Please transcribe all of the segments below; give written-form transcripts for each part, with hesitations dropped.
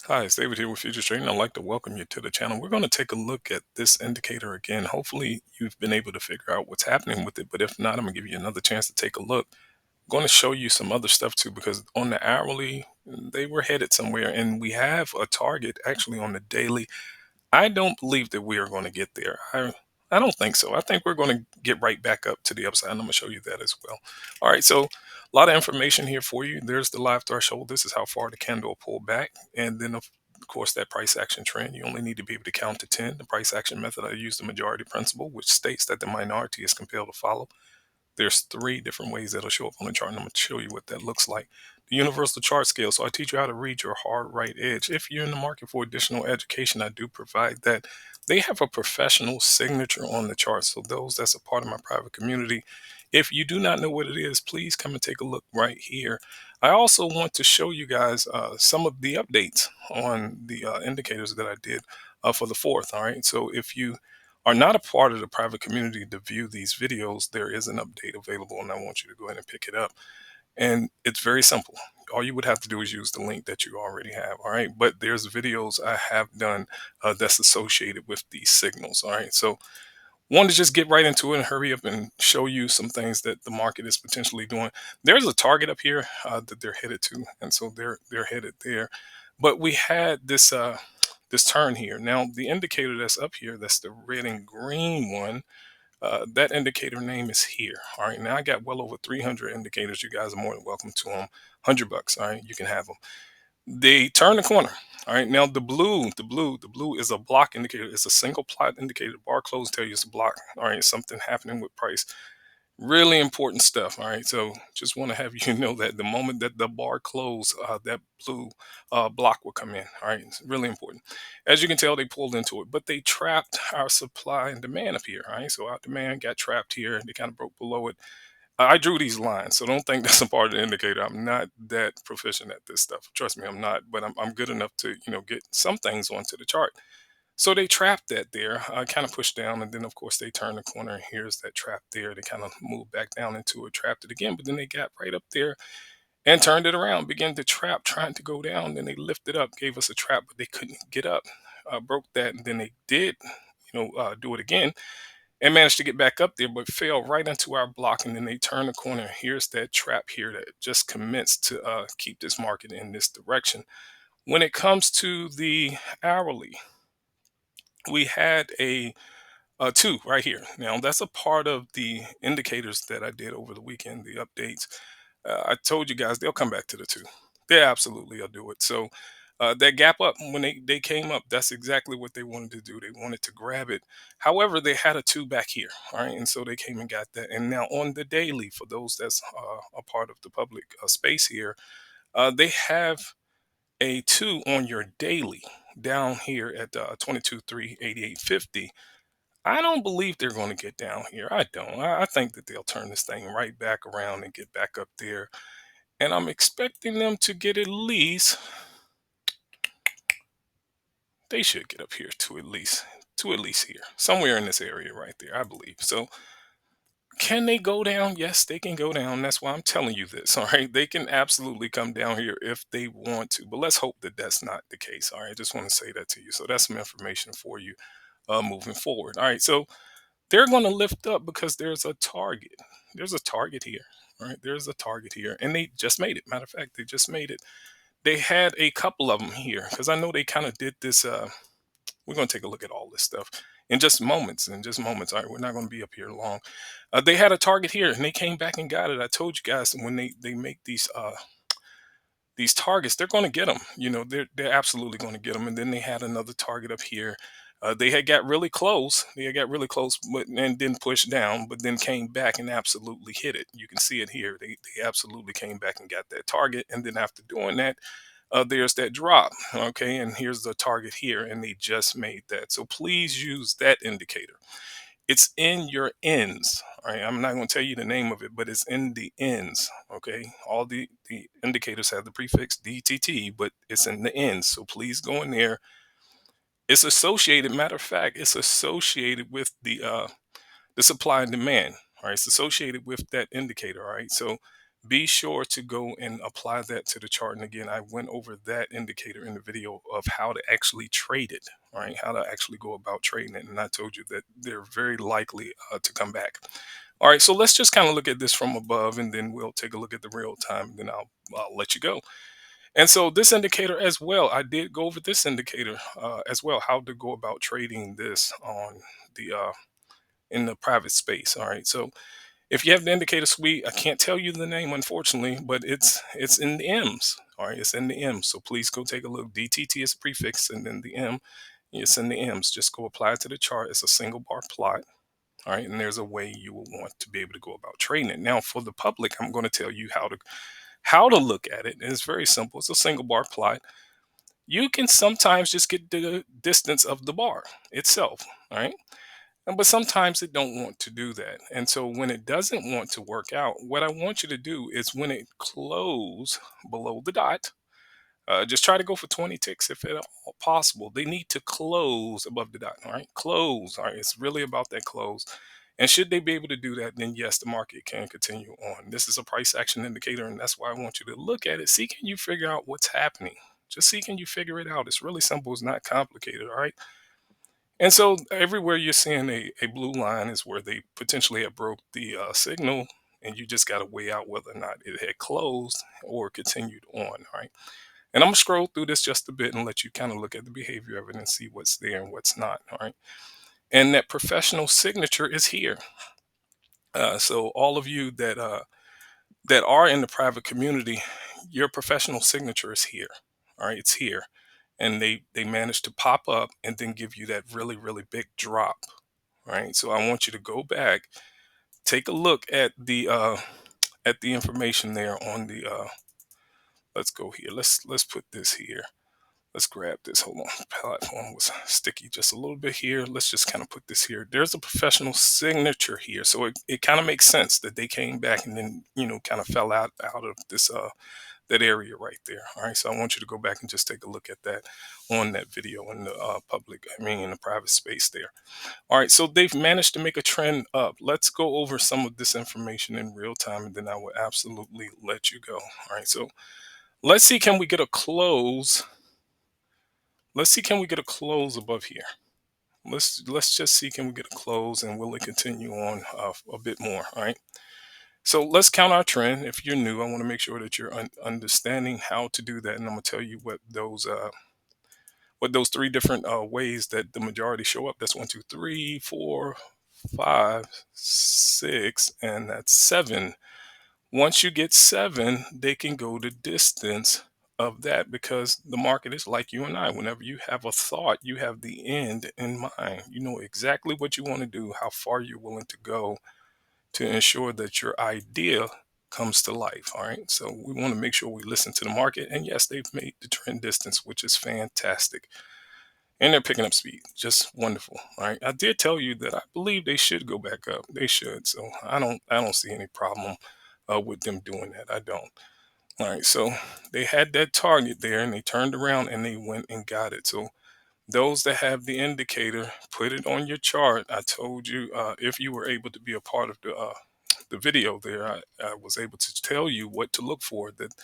Hi, it's David here with Future Trading. I'd like to welcome you to the channel. We're going to take a look at this indicator again. Hopefully, you've been able to figure out what's happening with it. But if not, I'm going to give you another chance to take a look. I'm going to show you some other stuff too, because on the hourly, they were headed somewhere. And we have a target actually on the daily. I don't believe that we are going to get there. I don't think so. I think we're going to get right back up to the upside. And I'm going to show you that as well. All right. So a lot of information here for you. There's the live threshold. This is how far the candle pulled back. And then of course, that price action trend. You only need to be able to count to 10. The price action method, I use the majority principle, which states that the minority is compelled to follow. There's three different ways that'll show up on the chart, and I'm going to show you what that looks like. The universal chart scale. So I teach you how to read your hard right edge. If you're in the market for additional education, I do provide that. They have a professional signature on the chart. So those that's a part of my private community, if you do not know what it is, please come and take a look right here. I also want to show you guys some of the updates on the indicators that I did for the fourth. All right. So if you are not a part of the private community to view these videos, there is an update available, and I want you to go ahead and pick it up. And it's very simple. All you would have to do is use the link that you already have. All right. But there's videos I have done that's associated with these signals. All right. So, wanted to just get right into it and hurry up and show you some things that the market is potentially doing. There's a target up here that they're headed to, and so they're headed there. But we had this turn here. Now the indicator that's up here, that's the red and green one. That indicator name is here. All right. Now I got well over 300 indicators. You guys are more than welcome to them. $100. All right. You can have them. They turn the corner. All right. Now the blue is a block indicator. It's a single plot indicator. Bar close tell you it's a block. All right. Something happening with price. Really important stuff. All right. So just want to have you know that the moment that the bar close, that blue block will come in. All right. It's really important. As you can tell, they pulled into it, but they trapped our supply and demand up here. All right. So our demand got trapped here. They kind of broke below it. I drew these lines, so don't think that's a part of the indicator. I'm not that proficient at this stuff. Trust me, I'm not, but I'm good enough to, get some things onto the chart. So they trapped that there, kind of pushed down, and then of course they turned the corner. And here's that trap there. They kind of moved back down into it, trapped it again, but then they got right up there and turned it around, began to trap, trying to go down. Then they lifted up, gave us a trap, but they couldn't get up, broke that, and then they did, do it again and managed to get back up there, but fell right into our block. And then they turned the corner. Here's that trap here that just commenced to keep this market in this direction. When it comes to the hourly, we had a two right here. Now that's a part of the indicators that I did over the weekend, the updates. I told you guys they'll come back to the two. They absolutely will do it. So that gap up when they came up, that's exactly what they wanted to do. They wanted to grab it. However, they had a two back here, all right, and so they came and got that. And now on the daily, for those that's a part of the public space here, they have a two on your daily down here at 22,388.50. I don't believe they're going to get down here. I don't. I think that they'll turn this thing right back around and get back up there. And I'm expecting them to get at least, they should get up here to at least here, somewhere in this area right there, I believe. So can they go down? Yes, they can go down. That's why I'm telling you this. All right. They can absolutely come down here if they want to, but let's hope that that's not the case. All right. I just want to say that to you. So that's some information for you moving forward. All right. So they're going to lift up because there's a target. There's a target here. All right. There's a target here. And they just made it. Matter of fact, they just made it. They had a couple of them here because I know they kind of did this. We're going to take a look at all this stuff in just moments. In just moments. All right. We're not going to be up here long. They had a target here and they came back and got it. I told you guys when they make these targets, they're going to get them. They're absolutely going to get them. And then they had another target up here. They had got really close. They had got really close, but and then pushed down, but then came back and absolutely hit it. You can see it here. They absolutely came back and got that target. And then after doing that, there's that drop. Okay, and here's the target here, and they just made that. So please use that indicator. It's in your ends. All right. I'm not going to tell you the name of it, but it's in the ends. Okay. All the indicators have the prefix DTT, but it's in the ends. So please go in there. It's associated, matter of fact, it's associated with the supply and demand. All right. It's associated with that indicator. All right. So be sure to go and apply that to the chart. And again, I went over that indicator in the video of how to actually trade it, all right, how to actually go about trading it. And I told you that they're very likely to come back. All right, so let's just kind of look at this from above, and then we'll take a look at the real time, and then I'll let you go. And so this indicator as well, I did go over this indicator as well, how to go about trading this on the in the private space. All right, so if you have the indicator suite, I can't tell you the name unfortunately, but it's in the M's. All right, it's in the M's. So please go take a look. DTT is a prefix, and then the M, it's in the M's. Just go apply it to the chart. It's a single bar plot. All right, and there's a way you will want to be able to go about trading it. Now, for the public, I'm going to tell you how to look at it. And it's very simple. It's a single bar plot. You can sometimes just get the distance of the bar itself. All right. But sometimes it don't want to do that. And so when it doesn't want to work out, what I want you to do is when it close below the dot, just try to go for 20 ticks if at all possible. They need to close above the dot. All right. Close. All right. It's really about that close. And should they be able to do that, then yes, the market can continue on. This is a price action indicator, and that's why I want you to look at it. See, can you figure out what's happening? Just see, can you figure it out? It's really simple. It's not complicated. All right. And so everywhere you're seeing a blue line is where they potentially have broke the signal, and you just got to weigh out whether or not it had closed or continued on. All right. And I'm gonna scroll through this just a bit and let you kind of look at the behavior of it and see what's there and what's not. All right. And that professional signature is here. So all of you that are in the private community, your professional signature is here. All right, it's here, and they managed to pop up and then give you that really big drop. All right, so I want you to go back, take a look at the information there on the. Let's go here. Let's put this here. Let's grab this. Hold on. Platform was sticky just a little bit here. Let's just kind of put this here. There's a professional signature here. So it kind of makes sense that they came back and then, kind of fell out of this that area right there. All right. So I want you to go back and just take a look at that on that video in the in the private space there. All right. So they've managed to make a trend up. Let's go over some of this information in real time, and then I will absolutely let you go. All right. So let's see, can we get a close? Let's see, can we get a close above here? Let's just see, can we get a close, and will it continue on a bit more? All right. So let's count our trend. If you're new, I want to make sure that you're understanding how to do that, and I'm gonna tell you what those three different ways that the majority show up. That's 1, 2, 3, 4, 5, 6, and that's 7. Once you get 7, they can go the distance of that, because the market is like you and I. Whenever you have a thought, you have the end in mind. You know exactly what you want to do, how far you're willing to go to ensure that your idea comes to life. All right. So we want to make sure we listen to the market. And yes, they've made the trend distance, which is fantastic. And they're picking up speed. Just wonderful. All right. I did tell you that I believe they should go back up. They should. So I don't see any problem with them doing that. I don't. All right. So they had that target there, and they turned around and they went and got it. So those that have the indicator, put it on your chart. I told you, if you were able to be a part of the video there, I was able to tell you what to look for. That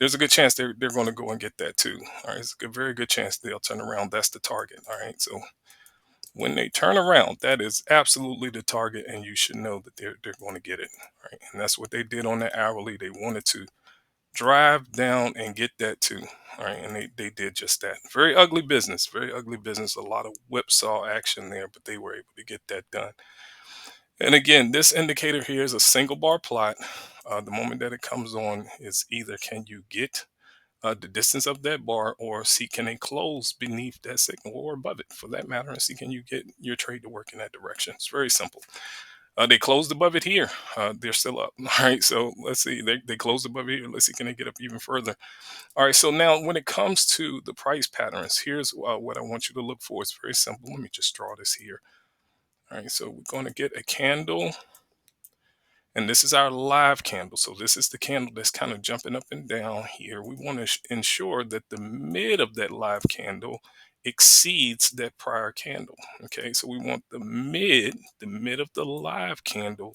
there's a good chance they're going to go and get that too. All right, it's a very good chance they'll turn around. That's the target. All right, so when they turn around, that is absolutely the target, and you should know that they're going to get it. All right, and that's what they did on the hourly. They wanted to drive down and get that too. All right, and they did just that. Very ugly business. Very ugly business. A lot of whipsaw action there, but they were able to get that done. And again, this indicator here is a single bar plot. The moment that it comes on is either can you get the distance of that bar, or see can they close beneath that signal or above it for that matter, and see can you get your trade to work in that direction. It's very simple. They closed above it here. They're still up. All right, so let's see. They closed above it here. Let's see, can they get up even further? All right, so now when it comes to the price patterns, here's what I want you to look for. It's very simple. Let me just draw this here. All right, so we're going to get a candle, and this is our live candle. So this is the candle that's kind of jumping up and down here. We want to ensure that the mid of that live candle exceeds that prior candle. Okay, so we want the mid of the live candle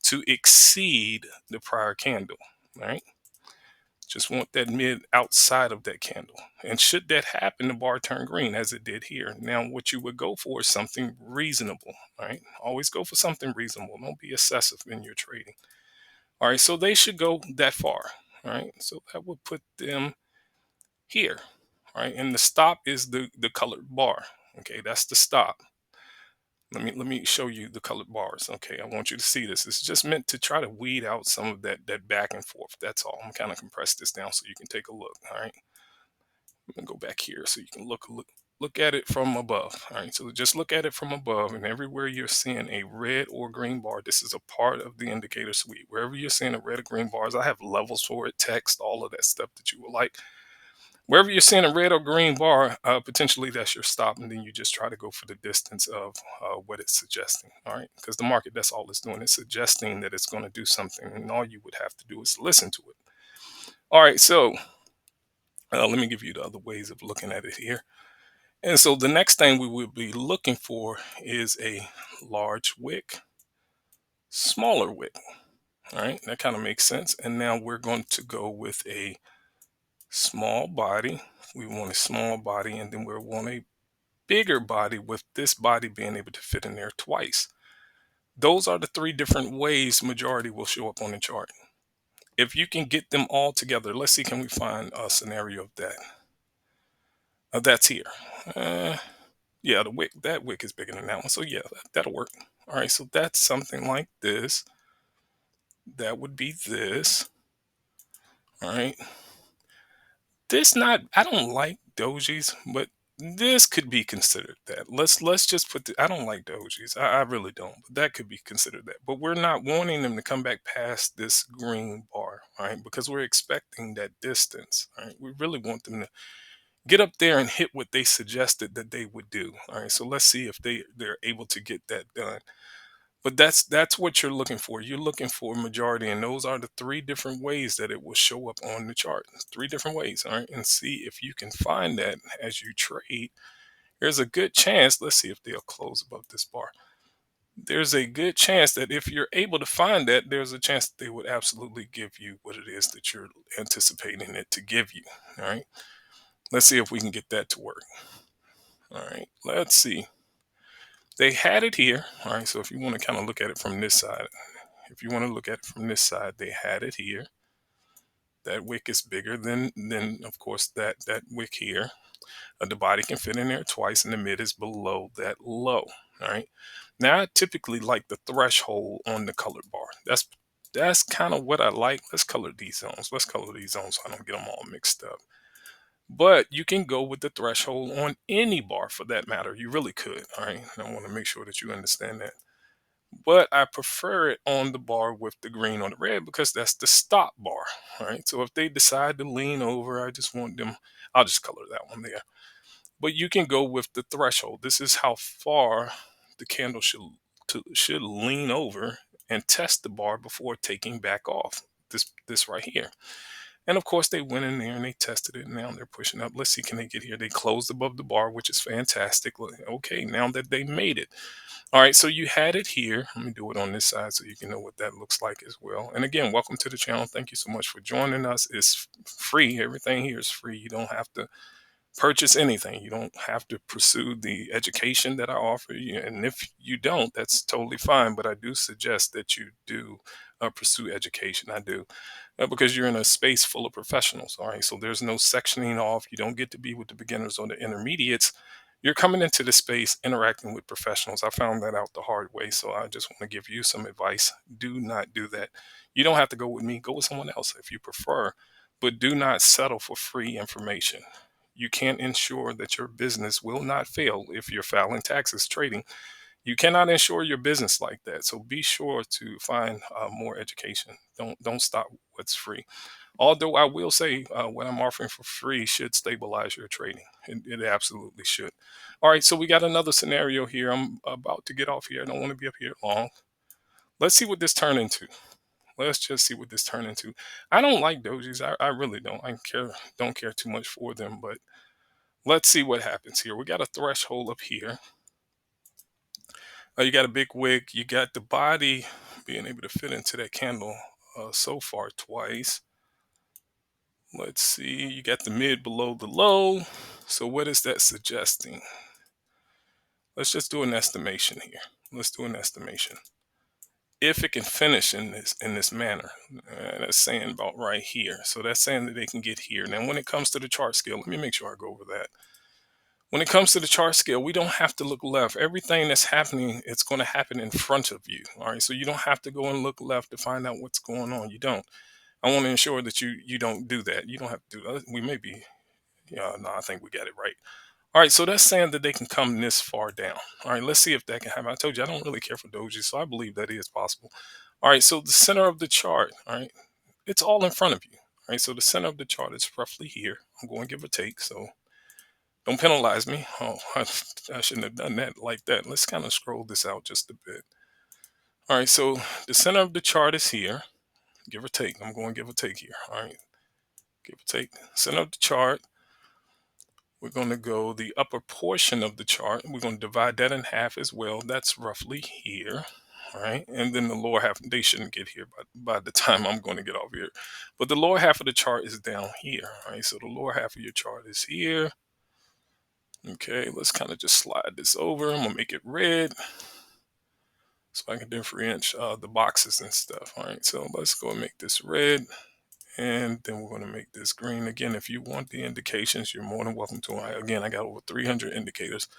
to exceed the prior candle, right? Just want that mid outside of that candle. And should that happen, the bar turn green as it did here. Now, what you would go for is something reasonable, right? Always go for something reasonable. Don't be excessive in your trading. All right, so they should go that far, all right? So that would put them here, right? And the stop is the colored bar. Okay, that's the stop. Let me show you the colored bars. Okay, I want you to see this. It's just meant to try to weed out some of that back and forth. That's all. I'm kind of compress this down so you can take a look. All right, I'm gonna go back here so you can look at it from above. All right, so just look at it from above, and everywhere you're seeing a red or green bar, this is a part of the indicator suite. Wherever you're seeing a red or green bars, I have levels for it, text, all of that stuff that you would like. Wherever you're seeing a red or green bar, potentially that's your stop, and then you just try to go for the distance of what it's suggesting. All right, because the market, that's all it's doing. It's suggesting that it's going to do something, and all you would have to do is listen to it. All right, so let me give you the other ways of looking at it here. And so the next thing we would be looking for is a large wick, smaller wick. All right, that kind of makes sense. And now we're going to go with a small body. We want a small body, and then we want a bigger body, with this body being able to fit in there twice. Those are the three different ways majority will show up on the chart. If you can get them all together, let's see, can we find a scenario of that? That's here. Yeah, the wick, that wick is bigger than that one. So yeah, that'll work. All right, so that's something like this. That would be this. All right. This not, I don't like dojis, but this could be considered that. Let's just put I don't like dojis. I really don't. But that could be considered that. But we're not wanting them to come back past this green bar, right? Because we're expecting that distance. Right? We really want them to get up there and hit what they suggested that they would do. All right. So let's see if they're able to get that done. But that's what you're looking for. You're looking for majority, and those are the three different ways that it will show up on the chart. Three different ways, all right? And see if you can find that as you trade. There's a good chance, let's see if they'll close above this bar. There's a good chance that if you're able to find that, there's a chance that they would absolutely give you what it is that you're anticipating it to give you, all right? Let's see if we can get that to work. All right, let's see. They had it here, all right? So if you want to kind of look at it from this side, if you want to look at it from this side, they had it here. That wick is bigger than of course that wick here. The body can fit in there twice, and the mid is below that low. All right. Now I typically like the threshold on the colored bar. That's kind of what I like. Let's color these zones. Let's color these zones so I don't get them all mixed up. But you can go with the threshold on any bar for that matter. You really could. All right. I want to make sure that you understand that, but I prefer it on the bar with the green on the red because that's the stop bar. All right. So if they decide to lean over, I just want them, I'll just color that one there. But you can go with the threshold. This is how far the candle should lean over and test the bar before taking back off. This right here. And of course, they went in there and they tested it. And now they're pushing up. Let's see, can they get here? They closed above the bar, which is fantastic. Okay, now that they made it. All right, so you had it here. Let me do it on this side so you can know what that looks like as well. And again, welcome to the channel. Thank you so much for joining us. It's free. Everything here is free. You don't have to purchase anything. You don't have to pursue the education that I offer you. And if you don't, that's totally fine. But I do suggest that you do pursue education. I do. Because you're in a space full of professionals. All right. So there's no sectioning off. You don't get to be with the beginners or the intermediates. You're coming into the space interacting with professionals. I found that out the hard way. So I just want to give you some advice. Do not do that. You don't have to go with me. Go with someone else if you prefer. But do not settle for free information. You can't ensure that your business will not fail if you're filing taxes trading. You cannot insure your business like that. So be sure to find more education. Don't stop what's free. Although I will say what I'm offering for free should stabilize your trading. It absolutely should. All right, so we got another scenario here. I'm about to get off here. I don't want to be up here long. Let's see what this turn into. Let's just see what this turn into. I don't like dojis. I really don't. Don't care too much for them, but let's see what happens here. We got a threshold up here. You got a big wick. You got the body being able to fit into that candle so far twice. Let's see, you got the mid below the low. So what is that suggesting? Let's just do an estimation here. Let's do an estimation. If it can finish in this manner, that's saying about right here. So that's saying that they can get here. Now, when it comes to the chart scale, let me make sure I go over that. When it comes to the chart scale, we don't have to look left. Everything that's happening, it's going to happen in front of you. All right. So you don't have to go and look left to find out what's going on. You don't. I want to ensure that you don't do that. You don't have to do that. We may be, yeah, no, I think we got it right. All right, so that's saying that they can come this far down. All right, let's see if that can happen. I told you I don't really care for doji, so I believe that is possible. All right, so the center of the chart, all right, it's all in front of you. All right, so the center of the chart is roughly here. I'm going to give or take, so don't penalize me. Oh, I shouldn't have done that like that. Let's kind of scroll this out just a bit. All right, so the center of the chart is here, give or take. I'm going to give or take here. All right, give or take. Center of the chart. We're going to go the upper portion of the chart. We're going to divide that in half as well. That's roughly here. All right. And then the lower half, they shouldn't get here by the time I'm going to get off here. But the lower half of the chart is down here. All right. So the lower half of your chart is here. Okay. Let's kind of just slide this over. I'm going to make it red so I can differentiate the boxes and stuff. All right. So let's go and make this red. And then we're going to make this green. Again, if you want the indications, you're more than welcome to. Again, I got over 300 indicators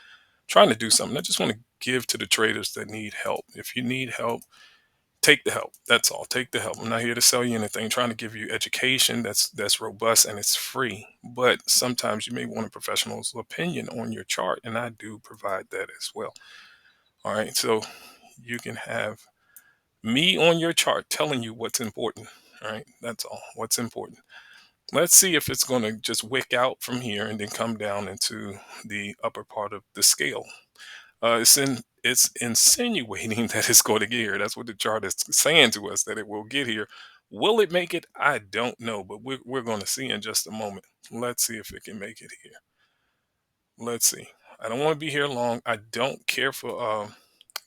trying to do something. I just want to give to the traders that need help. If you need help, take the help. That's all. Take the help. I'm not here to sell you anything. I'm trying to give you education that's robust and it's free. But sometimes you may want a professional's opinion on your chart, and I do provide that as well. All right. So you can have me on your chart telling you what's important. All right. That's all. What's important. Let's see if it's going to just wick out from here and then come down into the upper part of the scale. It's insinuating that it's going to get here. That's what the chart is saying to us, that it will get here. Will it make it? I don't know, but we're going to see in just a moment. Let's see if it can make it here. Let's see. I don't want to be here long. I don't care for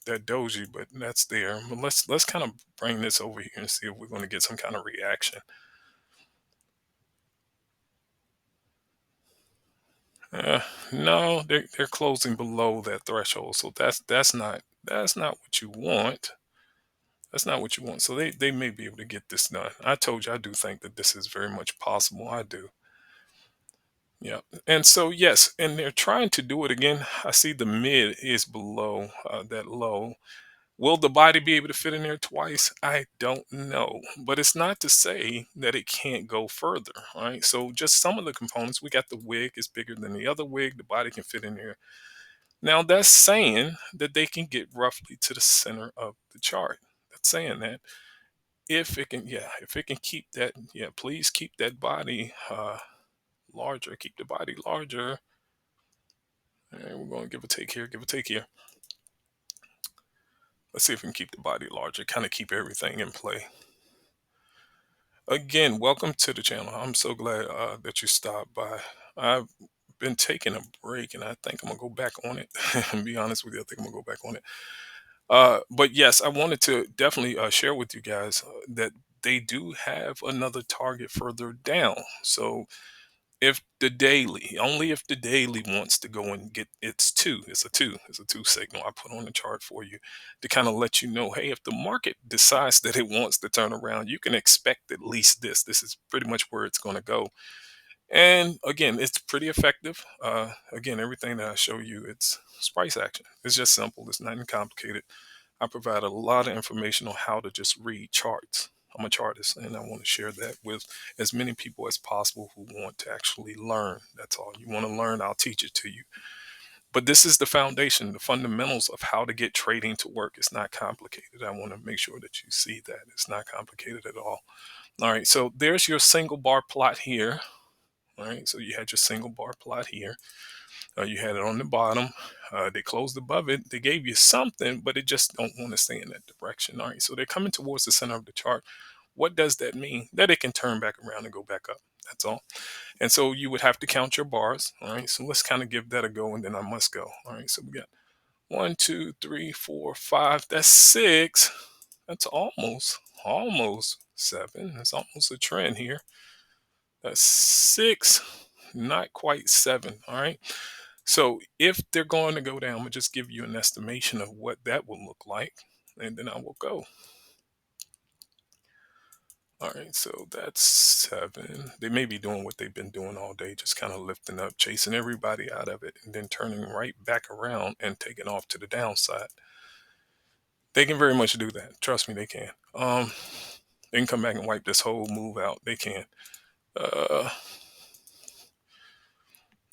that doji, but that's there. But let's kind of bring this over here and see if we're going to get some kind of reaction. No, they're closing below that threshold, so that's not what you want. That's not what you want. So they may be able to get this done. I told you I do think that this is very much possible. I do. Yeah. And so yes, and they're trying to do it again. I see the mid is below that low. Will the body be able to fit in there twice? I don't know. But it's not to say that it can't go further. All right. So just some of the components. We got the wig is bigger than the other wig. The body can fit in there. Now that's saying that they can get roughly to the center of the chart. That's saying that if it can, yeah, if it can keep that, yeah, please keep that body larger. Keep the body larger. And we're going to give a take here. Give a take here. Let's see if we can keep the body larger. Kind of keep everything in play. Again, welcome to the channel. I'm so glad that you stopped by. I've been taking a break, and I think I'm gonna go back on it. And be honest with you, I think I'm gonna go back on it. But yes, I wanted to definitely share with you guys that they do have another target further down. So if the daily, only if the daily wants to go and get it's a two signal I put on the chart for you to kind of let you know, hey, if the market decides that it wants to turn around, you can expect at least this. This is pretty much where it's going to go. And again, it's pretty effective. Again, everything that I show you, it's price action. It's just simple. It's nothing complicated. I provide a lot of information on how to just read charts. I'm a chartist, and I want to share that with as many people as possible who want to actually learn. That's all. You want to learn, I'll teach it to you. But this is the foundation, the fundamentals of how to get trading to work. It's not complicated. I want to make sure that you see that it's not complicated at all. All right, so there's your single bar plot here. All right, so you had your single bar plot here. You had it on the bottom. They closed above it. They gave you something, but it just don't want to stay in that direction. All right, so they're coming towards the center of the chart. What does that mean? That it can turn back around and go back up. That's all. And so you would have to count your bars. All right, so let's kind of give that a go, and then I must go. All right, so we got 1, 2, 3, 4, 5. That's 6. That's almost 7. That's almost a trend here. That's 6, not quite 7. All right. So if they're going to go down, I'm gonna just give you an estimation of what that will look like, and then I will go. All right, so that's 7. They may be doing what they've been doing all day, just kind of lifting up, chasing everybody out of it, and then turning right back around and taking off to the downside. They can very much do that. Trust me, they can. They can come back and wipe this whole move out. They can. Uh,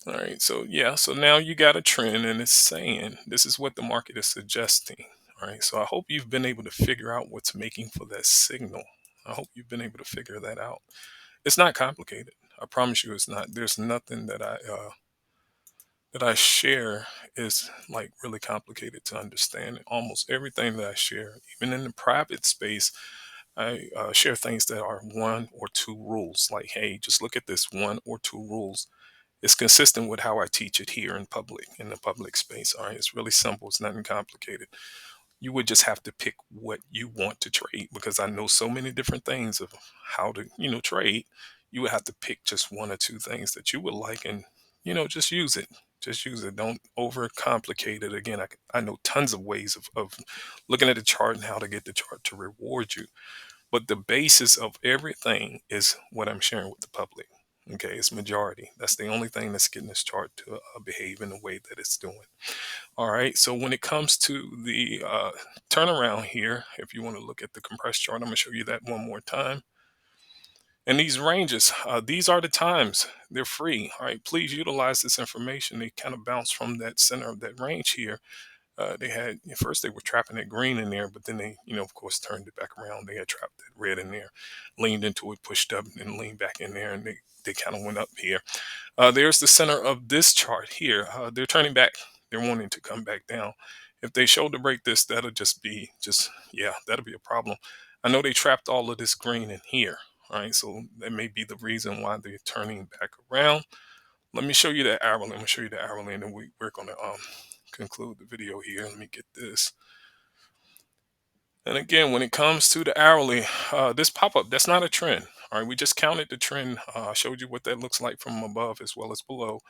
all right, so yeah, so now you got a trend, and it's saying this is what the market is suggesting. All right, so I hope you've been able to figure out what's making for that signal. I hope you've been able to figure that out. It's not complicated. I promise you, it's not. There's nothing that I share is like really complicated to understand. Almost everything that I share, even in the private space, I share things that are one or two rules. Like, hey, just look at this one or two rules. It's consistent with how I teach it here in public, in the public space. All right, it's really simple. It's nothing complicated. You would just have to pick what you want to trade because I know so many different things of how to, trade. You would have to pick just one or two things that you would like and, just use it. Just use it. Don't overcomplicate it. Again, I know tons of ways of looking at the chart and how to get the chart to reward you. But the basis of everything is what I'm sharing with the public. Okay, it's majority. That's the only thing that's getting this chart to behave in the way that it's doing. All right. So when it comes to the turnaround here, if you want to look at the compressed chart, I'm going to show you that one more time. And these ranges, these are the times. They're free. All right. Please utilize this information. They kind of bounce from that center of that range here. They had at first they were trapping that green in there, but then they, of course, turned it back around. They had trapped that red in there, leaned into it, pushed up, and leaned back in there, and they kind of went up here. There's the center of this chart here. They're turning back. They're wanting to come back down. If they shoulder break this, that'll yeah, that'll be a problem. I know they trapped all of this green in here. All right, so that may be the reason why they're turning back around. Let me show you the arrow. Let me show you the arrow, and then we're going to conclude the video here. Let me get this. And again, when it comes to the hourly, this pop-up, that's not a trend. All right, we just counted the trend. I showed you what that looks like from above as well as below.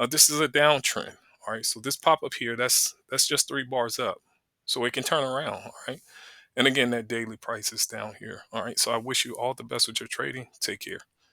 This is a downtrend. All right, so this pop-up here, that's just 3 bars up. So it can turn around, all right? And again, that daily price is down here. All right, so I wish you all the best with your trading. Take care.